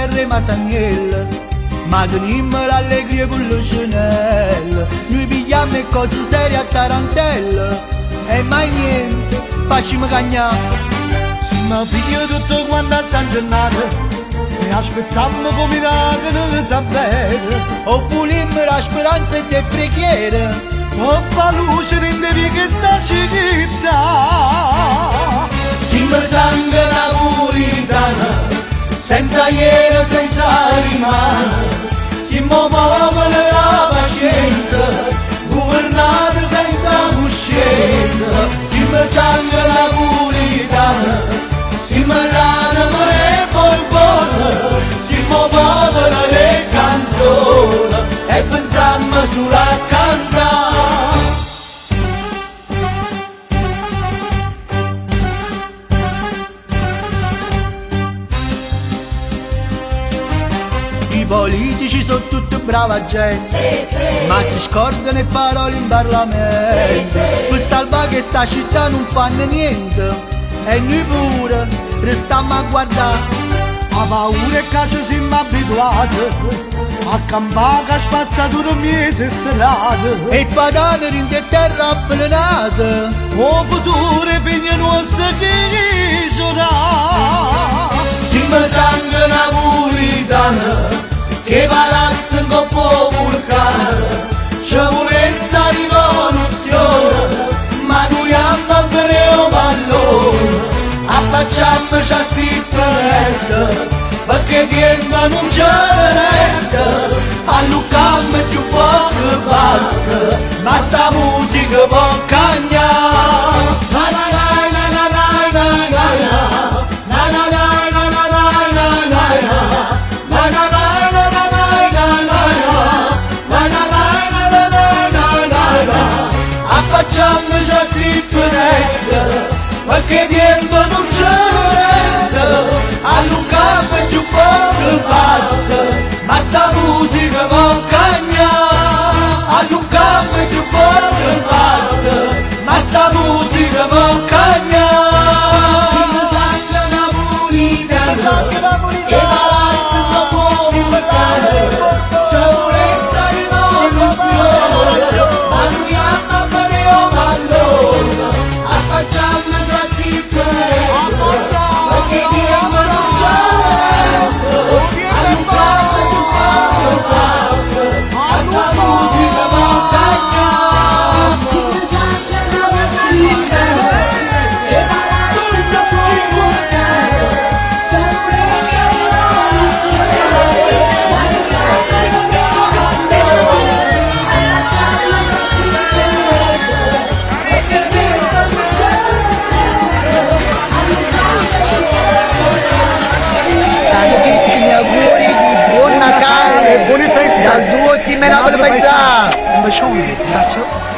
terra Masagnella, ma teniamo l'allegria con lo Chanel. Noi pigliamo le cose serie a tarantella, e mai niente, facciamo cagnare. Siamo figli tutto quanto a San Gennaro e aspettiamo come miracolo sapere. O pulimmo la speranza e le preghiere, O fa luce in devi che sta città. siamo sangue napolitana, senza ieri, senza rimane. Siamo popolo della pazienza, governati senza coscienza. Siamo sangue napolitana, siamo l'anima e poi buona. Siamo popolo delle canzoni e pensiamo solo a cantare. I politici sono tutti brava gente, ma ci scordano le parole in Parlamento. Quest'alba che sta città non fanno niente, e noi pure restiamo a guardare. A paura e che ci siamo abituati a campare spazzatura in mezzo strade. E patate in terra avvelenate, O futuro figli nostri che giurare. siamo sangue napolitano, che palazzo in coppo vulcano. Ci vuole sta rivoluzione, ma noi andiamo bene o pallone. Affacciamoci a differenza, perché tempo non ce ne resta. A Lucam più poco basta, ma sta musica può cagnare. La la la la la la la la la la la la la la la la la la la. Affacciamoci a differenza, perché tempo non ce ne resta. A Lucam più poco basta, ma sta musica può cagnare. A Lucam più poco basta, ma sta musica può cagnare. Siamo sangue napolitano, che palazzo non può vulcano. Ci vuole sta rivoluzione, ma noi andiamo bene o pallone. Affacciamoci a differenza, perché tempo non ce ne resta. A Lucam più poco basta, ma sta musica può cagnare. Tantissimi auguri di buon Natale, Buone feste. dal duo Team Napoli Paesà. Un bacione, ciao.